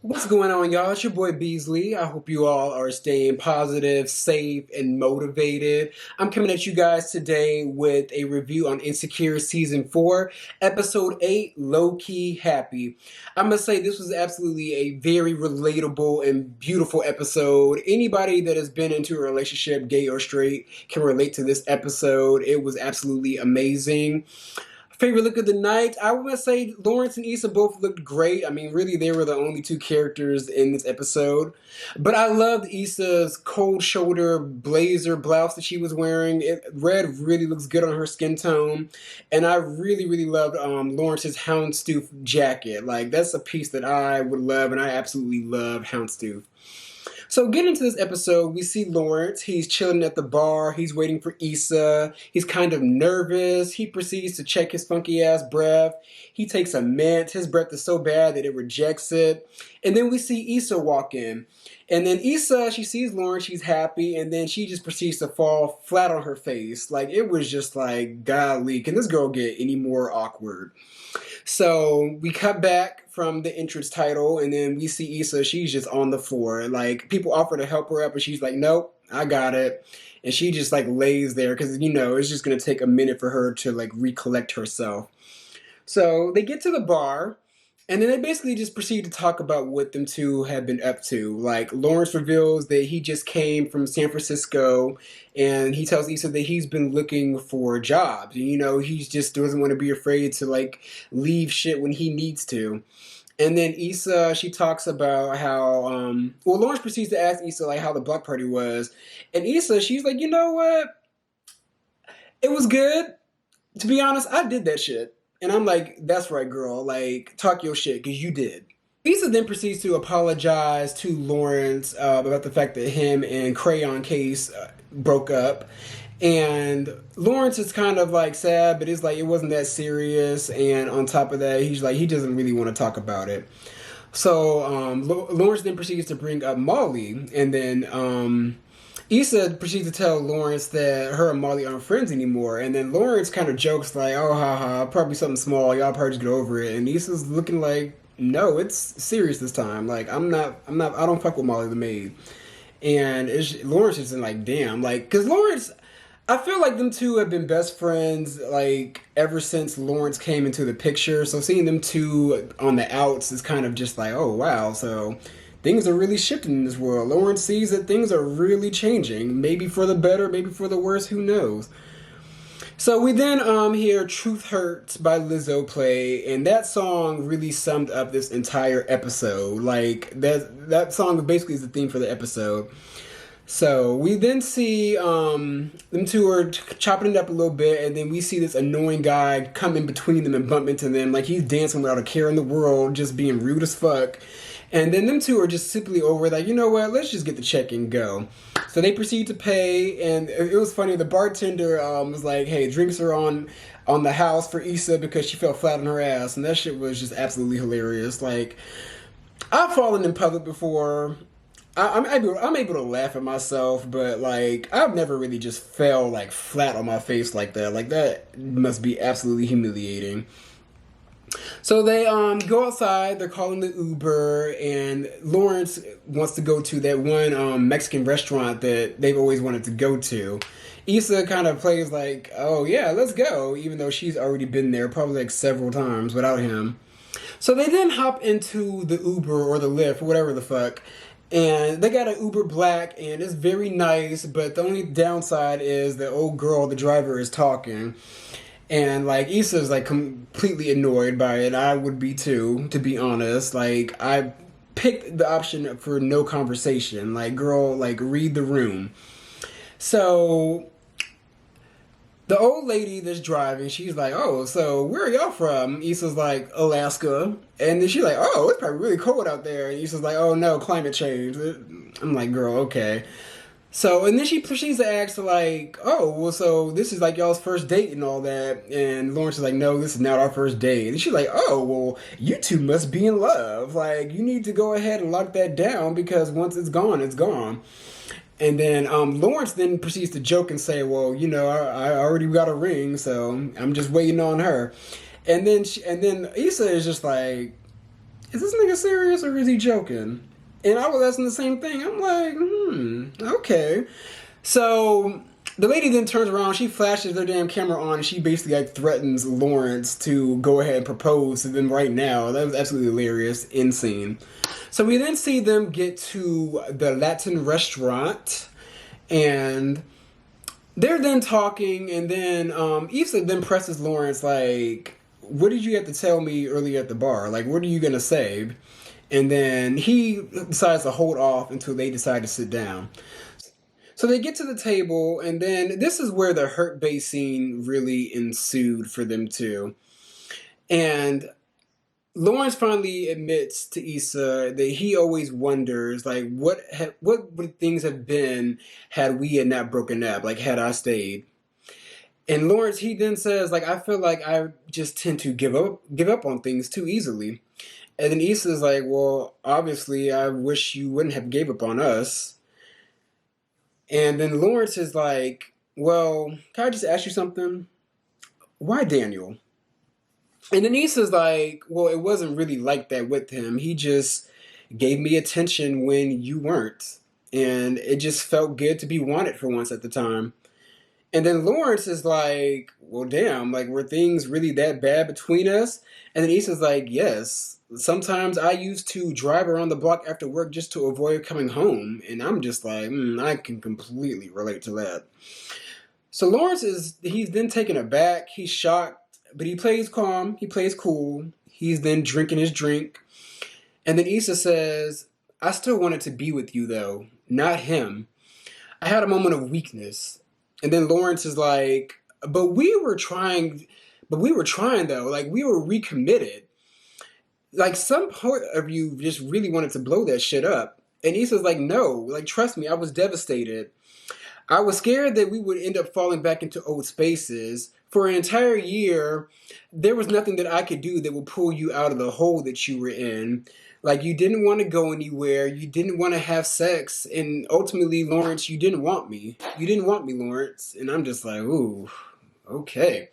What's going on, y'all? It's your boy Beasley. I hope you all are staying positive, safe, and motivated. I'm coming at you guys today with a review on Insecure Season 4, Episode 8, Lowkey Happy. I must say, this was absolutely a very relatable and beautiful episode. Anybody that has been into a relationship, gay or straight, can relate to this episode. It was absolutely amazing. Favorite look of the night, I would say Lawrence and Issa both looked great. I mean, really, they were the only two characters in this episode. But I loved Issa's cold shoulder blazer blouse that she was wearing. Red really looks good on her skin tone. And I really, really loved Lawrence's houndstooth jacket. Like, that's a piece that I would love, and I absolutely love houndstooth. So getting into this episode, we see Lawrence. He's chilling at the bar. He's waiting for Issa. He's kind of nervous. He proceeds to check his funky ass breath. He takes a mint. His breath is so bad that it rejects it. And then we see Issa walk in. And then Issa, she sees Lawrence. She's happy. And then she just proceeds to fall flat on her face. Like, it was just like, golly, can this girl get any more awkward? So we cut back from the entrance title, and then we see Issa. She's just on the floor. Like, people offer to help her up, and she's like, "Nope, I got it." And she just like lays there because it's just gonna take a minute for her to like recollect herself. So they get to the bar, and then they basically just proceed to talk about what them two have been up to. Like, Lawrence reveals that he just came from San Francisco, and he tells Issa that he's been looking for jobs. He just doesn't want to be afraid to like leave shit when he needs to. And then Issa, she talks about how, Lawrence proceeds to ask Issa like how the block party was, and Issa, she's like, you know what? It was good. To be honest, I did that shit. And I'm like, that's right, girl. Like, talk your shit, because you did. Lisa then proceeds to apologize to Lawrence about the fact that him and Crayon Case broke up. And Lawrence is kind of like sad, but it's like it wasn't that serious. And on top of that, he's like, he doesn't really want to talk about it. So Lawrence then proceeds to bring up Molly. And then Issa proceeds to tell Lawrence that her and Molly aren't friends anymore, and then Lawrence kind of jokes like, "Oh, haha, probably something small. Y'all probably just get over it." And Issa's looking like, "No, it's serious this time. Like, I'm not. I don't fuck with Molly the maid." And Lawrence is like, "Damn," like, because Lawrence, I feel like them two have been best friends like ever since Lawrence came into the picture. So seeing them two on the outs is kind of just like, oh wow. So things are really shifting in this world. Lawrence sees that things are really changing. Maybe for the better, maybe for the worse, who knows? So we then hear Truth Hurts by Lizzo play, and that song really summed up this entire episode. Like, that song basically is the theme for the episode. So we then see them two are chopping it up a little bit, and then we see this annoying guy come in between them and bump into them. Like, he's dancing without a care in the world, just being rude as fuck. And then them two are just simply over like, you know what, let's just get the check and go. So they proceed to pay, and it was funny. The bartender was like, hey, drinks are on the house for Issa because she fell flat on her ass. And that shit was just absolutely hilarious. Like, I've fallen in public before. I'm able to laugh at myself, but like, I've never really just fell like flat on my face like that. Like, that must be absolutely humiliating. So they go outside, they're calling the Uber, and Lawrence wants to go to that one Mexican restaurant that they've always wanted to go to. Issa kind of plays like, oh yeah, let's go, even though she's already been there probably like several times without him. So they then hop into the Uber or the Lyft, whatever the fuck, and they got an Uber Black, and it's very nice, but the only downside is the old girl, the driver, is talking. And like, Issa's like completely annoyed by it. I would be too, to be honest. Like, I picked the option for no conversation. Like, girl, like, read the room. So the old lady that's driving, she's like, oh, so where are y'all from? Issa's like, Alaska. And then she's like, oh, it's probably really cold out there. And Issa's like, oh no, climate change. I'm like, girl, okay. So, and then she proceeds to ask, like, oh, well, so this is like y'all's first date and all that. And Lawrence is like, no, this is not our first date. And she's like, oh, well, you two must be in love. Like, you need to go ahead and lock that down because once it's gone, it's gone. And then Lawrence then proceeds to joke and say, well, I already got a ring, so I'm just waiting on her. And then Issa is just like, is this nigga serious or is he joking? And I was asking the same thing. I'm like, okay. So the lady then turns around, she flashes their damn camera on, and she basically like threatens Lawrence to go ahead and propose to them right now. That was absolutely hilarious, insane. So we then see them get to the Latin restaurant, and they're then talking, and then Issa then presses Lawrence like, "What did you have to tell me earlier at the bar? Like, what are you gonna say?" And then he decides to hold off until they decide to sit down. So they get to the table, and then this is where the hurt bay scene really ensued for them too. And Lawrence finally admits to Issa that he always wonders, like, what would things have been had we had not broken up, like had I stayed. And Lawrence, he then says, like, I feel like I just tend to give up on things too easily. And then Issa's like, well, obviously, I wish you wouldn't have gave up on us. And then Lawrence is like, well, can I just ask you something? Why Daniel? And Denise is like, well, it wasn't really like that with him. He just gave me attention when you weren't. And it just felt good to be wanted for once at the time. And then Lawrence is like, well, damn, like, were things really that bad between us? And then Issa's like, yes. Sometimes I used to drive around the block after work just to avoid coming home. And I'm just like, I can completely relate to that. So Lawrence he's then taken aback. He's shocked, but he plays calm. He plays cool. He's then drinking his drink. And then Issa says, I still wanted to be with you, though, not him. I had a moment of weakness. And then Lawrence is like, but we were trying, though. Like, we were recommitted. Like, some part of you just really wanted to blow that shit up. And Issa's like, no, like, trust me, I was devastated. I was scared that we would end up falling back into old spaces. For an entire year, there was nothing that I could do that would pull you out of the hole that you were in. Like, you didn't want to go anywhere. You didn't want to have sex. And ultimately, Lawrence, you didn't want me. You didn't want me, Lawrence. And I'm just like, ooh, okay.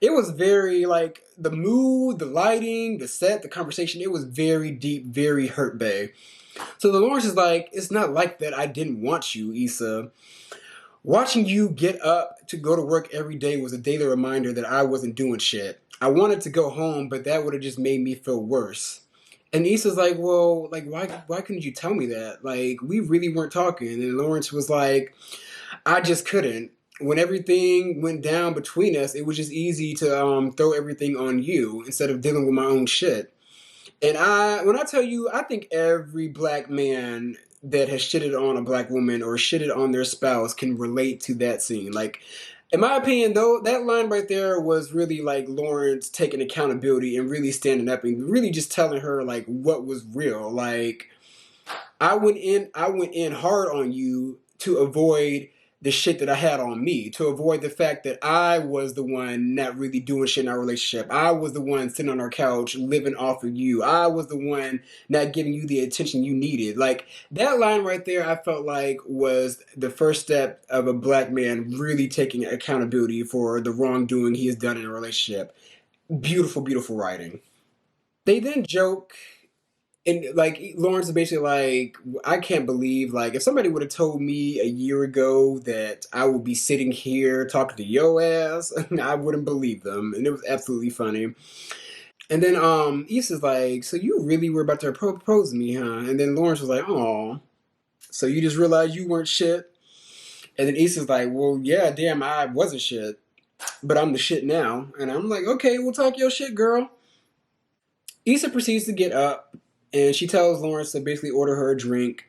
It was very, like, the mood, the lighting, the set, the conversation, it was very deep, very hurt bay. So the Lawrence is like, it's not like that I didn't want you, Issa. Watching you get up to go to work every day was a daily reminder that I wasn't doing shit. I wanted to go home, but that would have just made me feel worse. And Issa's like, well, like, why couldn't you tell me that? Like, we really weren't talking. And Lawrence was like, I just couldn't. When everything went down between us, it was just easy to throw everything on you instead of dealing with my own shit. And when I tell you, I think every black man that has shitted on a black woman or shitted on their spouse can relate to that scene. Like, in my opinion, though, that line right there was really like Lawrence taking accountability and really standing up and really just telling her like what was real. Like, I went in hard on you to avoid the shit that I had on me, to avoid the fact that I was the one not really doing shit in our relationship. I was the one sitting on our couch living off of you. I was the one not giving you the attention you needed. Like, that line right there, I felt like was the first step of a black man really taking accountability for the wrongdoing he has done in a relationship. Beautiful, beautiful writing. They then joke, and like Lawrence is basically like, I can't believe, like, if somebody would have told me a year ago that I would be sitting here talking to yo ass, I wouldn't believe them. And it was absolutely funny. And then Issa's like, so you really were about to propose to me, huh? And then Lawrence was like, oh, so you just realized you weren't shit? And then Issa's like, well, yeah, damn, I wasn't shit, but I'm the shit now. And I'm like, okay, we'll talk your shit, girl. Issa proceeds to get up, and she tells Lawrence to basically order her a drink.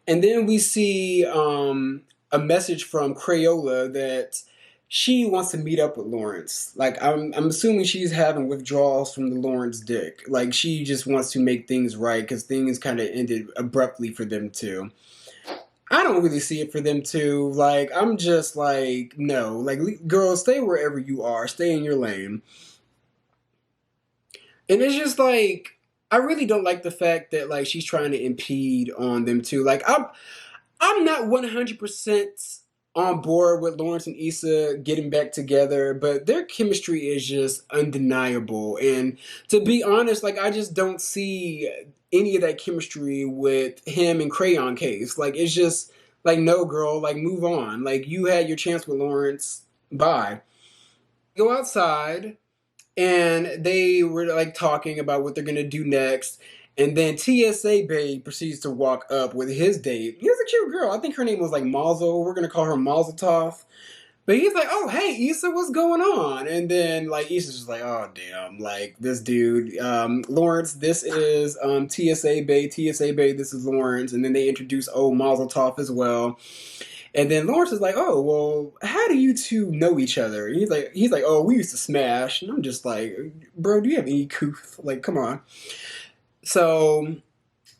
And then we see a message from Crayola that she wants to meet up with Lawrence. Like, I'm assuming she's having withdrawals from the Lawrence dick. Like, she just wants to make things right because things kind of ended abruptly for them too. I don't really see it for them too. Like, I'm just like, no. Like, girls, stay wherever you are. Stay in your lane. And it's just like, I really don't like the fact that she's trying to impede on them too. Like, I'm not 100% on board with Lawrence and Issa getting back together, but their chemistry is just undeniable. And to be honest, like I just don't see any of that chemistry with him and Crayon Case. Like it's just like no girl, like move on. Like you had your chance with Lawrence. Bye. Go outside and they were like talking about what they're gonna do next. And then TSA Babe proceeds to walk up with his date. He was a cute girl. I think her name was like Mazel. We're gonna call her Mazel Tov. But he's like, "Oh, hey, Issa, what's going on?" And then like Issa's just like, "Oh, damn, like this dude, Lawrence. This is TSA Babe. TSA Babe. This is Lawrence." And then they introduce Mazel Tov as well. And then Lawrence is like, "Oh, well, how do you two know each other?" And he's like, "Oh, we used to smash." And I'm just like, "Bro, do you have any couth? Like, come on." So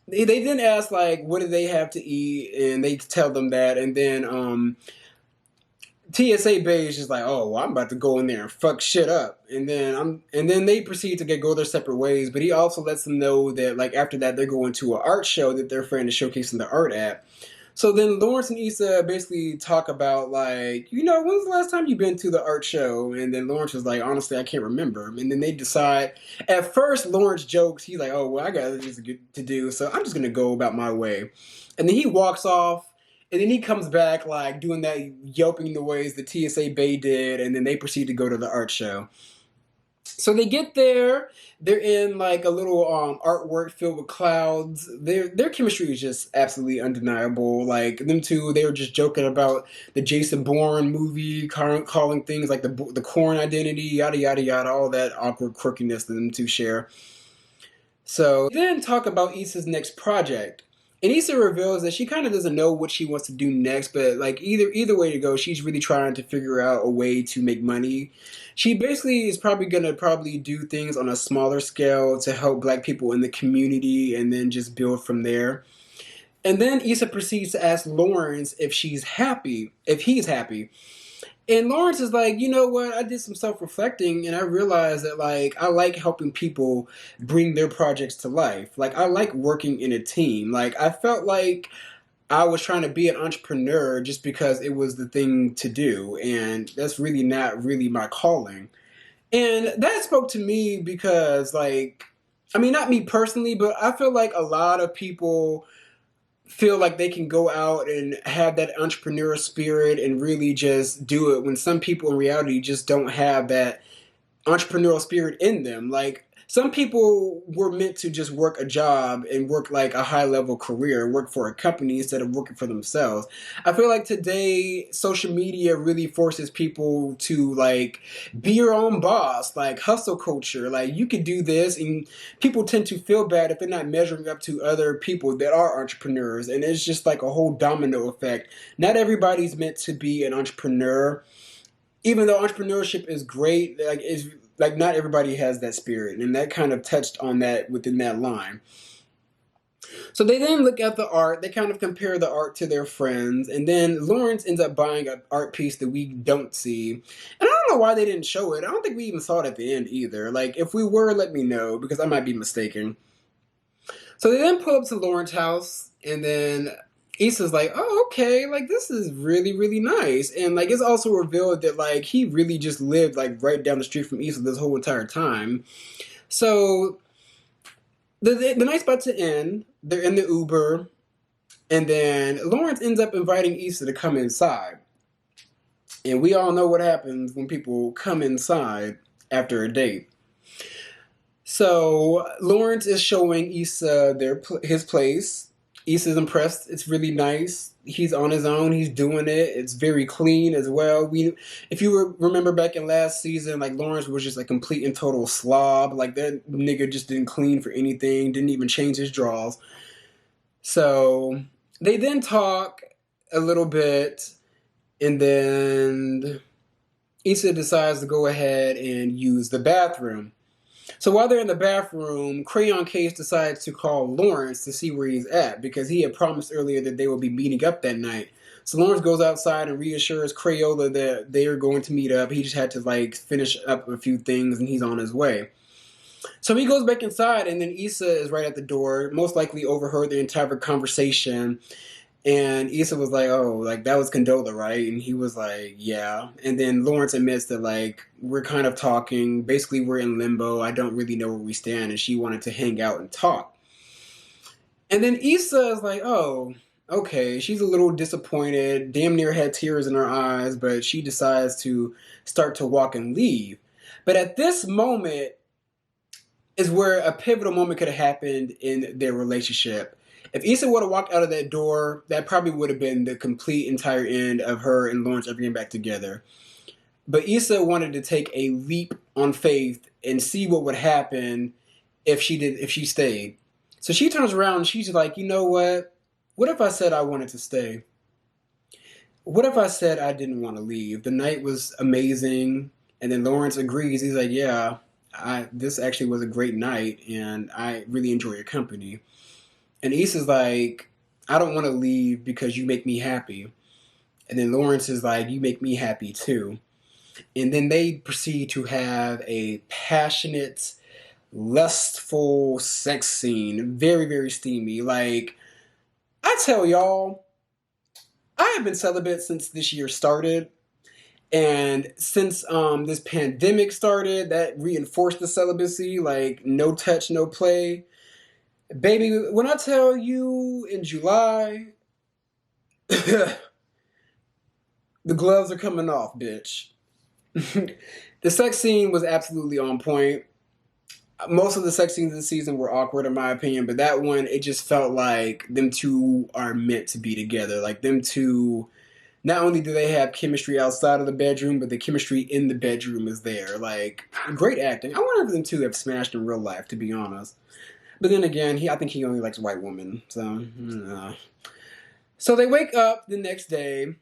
they then ask like, "What do they have to eat?" And they tell them that, and then TSA Bay is just like, "Oh, well, I'm about to go in there and fuck shit up," and then they proceed to go their separate ways. But he also lets them know that like after that they're going to an art show that their friend is showcasing the art at. So then Lawrence and Issa basically talk about like, when's the last time you've been to the art show? And then Lawrence was like, honestly, I can't remember. And then they decide. At first, Lawrence jokes. He's like, "Oh, well, I got this to do, so I'm just gonna go about my way." And then he walks off. And then he comes back like doing that yelping noise that TSA Bay did, and then they proceed to go to the art show. So they get there. They're in like a little artwork filled with clouds. Their chemistry is just absolutely undeniable. Like them two, they were just joking about the Jason Bourne movie, calling things like the Corn identity, yada yada yada, all that awkward quirkiness that them two share. So then talk about Issa's next project. And Issa reveals that she kind of doesn't know what she wants to do next, but like either way to go, she's really trying to figure out a way to make money. She basically is probably gonna do things on a smaller scale to help black people in the community and then just build from there. And then Issa proceeds to ask Lawrence if he's happy. And Lawrence is like, "You know what? I did some self-reflecting and I realized that like I like helping people bring their projects to life. Like I like working in a team. Like I felt like I was trying to be an entrepreneur just because it was the thing to do, and that's really not really my calling." And that spoke to me because like I mean, not me personally, but I feel like a lot of people feel like they can go out and have that entrepreneurial spirit and really just do it when some people in reality just don't have that entrepreneurial spirit in them. Like some people were meant to just work a job and work like a high level career, work for a company instead of working for themselves. I feel like today social media really forces people to like be your own boss, like hustle culture. Like you could do this, and people tend to feel bad if they're not measuring up to other people that are entrepreneurs, and it's just like a whole domino effect. Not everybody's meant to be an entrepreneur, even though entrepreneurship is great. Like is like not everybody has that spirit, and that kind of touched on that within that line. So they then look at the art, they kind of compare the art to their friends, and then Lawrence ends up buying an art piece that we don't see. And I don't know why they didn't show it. I don't think we even saw it at the end either. Like if we were, let me know, because I might be mistaken. So they then pull up to Lawrence's house, and then Issa's like, "Oh, okay, like this is really, really nice." And like it's also revealed that like he really just lived like right down the street from Issa this whole entire time. So the night's about to end. They're in the Uber, and then Lawrence ends up inviting Issa to come inside. And we all know what happens when people come inside after a date. So Lawrence is showing Issa his place. Issa's impressed. It's really nice. He's on his own. He's doing it. It's very clean as well. If you remember back in last season, like Lawrence was just a complete and total slob. Like that nigga just didn't clean for anything. Didn't even change his drawers. So they then talk a little bit, and then Issa decides to go ahead and use the bathroom. So while they're in the bathroom, Crayon Case decides to call Lawrence to see where he's at because he had promised earlier that they would be meeting up that night. So Lawrence goes outside and reassures Crayola that they are going to meet up. He just had to like finish up a few things and he's on his way. So he goes back inside, and then Issa is right at the door, most likely overheard the entire conversation. And Issa was like, "Oh, like that was Condola, right?" And he was like, "Yeah." And then Lawrence admits that like we're kind of talking. Basically, we're in limbo. I don't really know where we stand, and she wanted to hang out and talk. And then Issa is like, "Oh, okay." She's a little disappointed. Damn near had tears in her eyes, but she decides to start to walk and leave. But at this moment is where a pivotal moment could have happened in their relationship. If Issa would have walked out of that door, that probably would have been the complete entire end of her and Lawrence ever getting back together. But Issa wanted to take a leap on faith and see what would happen if she stayed. So she turns around and she's like, you know what? What if I said I wanted to stay? What if I said I didn't want to leave? The night was amazing. And then Lawrence agrees. He's like, yeah, this actually was a great night and I really enjoy your company. And Issa's like, I don't want to leave because you make me happy. And then Lawrence is like, you make me happy too. And then they proceed to have a passionate, lustful sex scene. Very, very steamy. Like, I tell y'all, I have been celibate since this year started. And since this pandemic started, that reinforced the celibacy. Like, no touch, no play. Baby, when I tell you in July, the gloves are coming off, bitch. The sex scene was absolutely on point. Most of the sex scenes this season were awkward in my opinion, but that one, it just felt like them two are meant to be together. Like them two, not only do they have chemistry outside of the bedroom, but the chemistry in the bedroom is there. Like, great acting. I wonder if them two have smashed in real life, to be honest. But then again, I think he only likes white women. So they wake up the next day,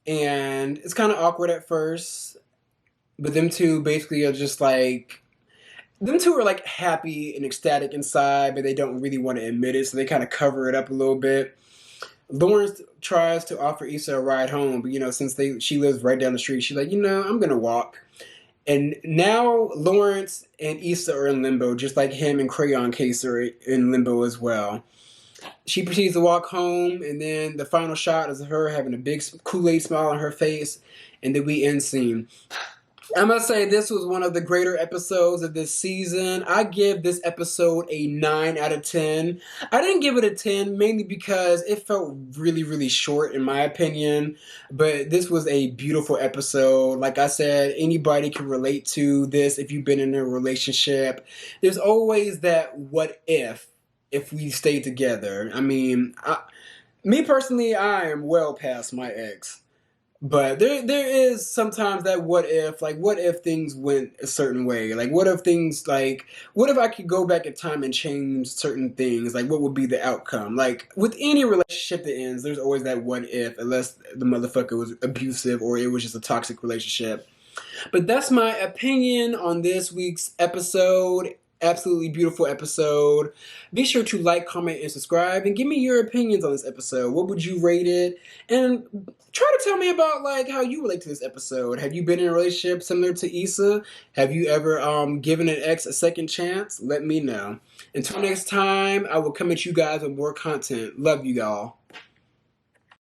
and it's kind of awkward at first. But them two basically are just like, them two are like happy and ecstatic inside, but they don't really want to admit it, so they kind of cover it up a little bit. Lawrence tries to offer Issa a ride home, but since she lives right down the street, she's like, I'm gonna walk. And now Lawrence and Issa are in limbo, just like him and Crayon Case are in limbo as well. She proceeds to walk home, and then the final shot is her having a big Kool-Aid smile on her face, and then we end scene. I must say this was one of the greater episodes of this season. I give this episode a 9 out of 10. I didn't give it a 10 mainly because it felt really, really short in my opinion. But this was a beautiful episode. Like I said, anybody can relate to this if you've been in a relationship. There's always that what if we stay together. I mean, me personally, I am well past my ex. But there is sometimes that what if, like what if things went a certain way? Like what if I could go back in time and change certain things? Like what would be the outcome? Like with any relationship that ends, there's always that what if, unless the motherfucker was abusive or it was just a toxic relationship. But that's my opinion on this week's episode. Absolutely beautiful episode. Be sure to like, comment, and subscribe, and give me your opinions on this episode. What would you rate it? And try to tell me about like how you relate to this episode. Have you been in a relationship similar to Issa? Have you ever given an ex a second chance? Let me know. Until next time, I will come at you guys with more content. Love you, y'all.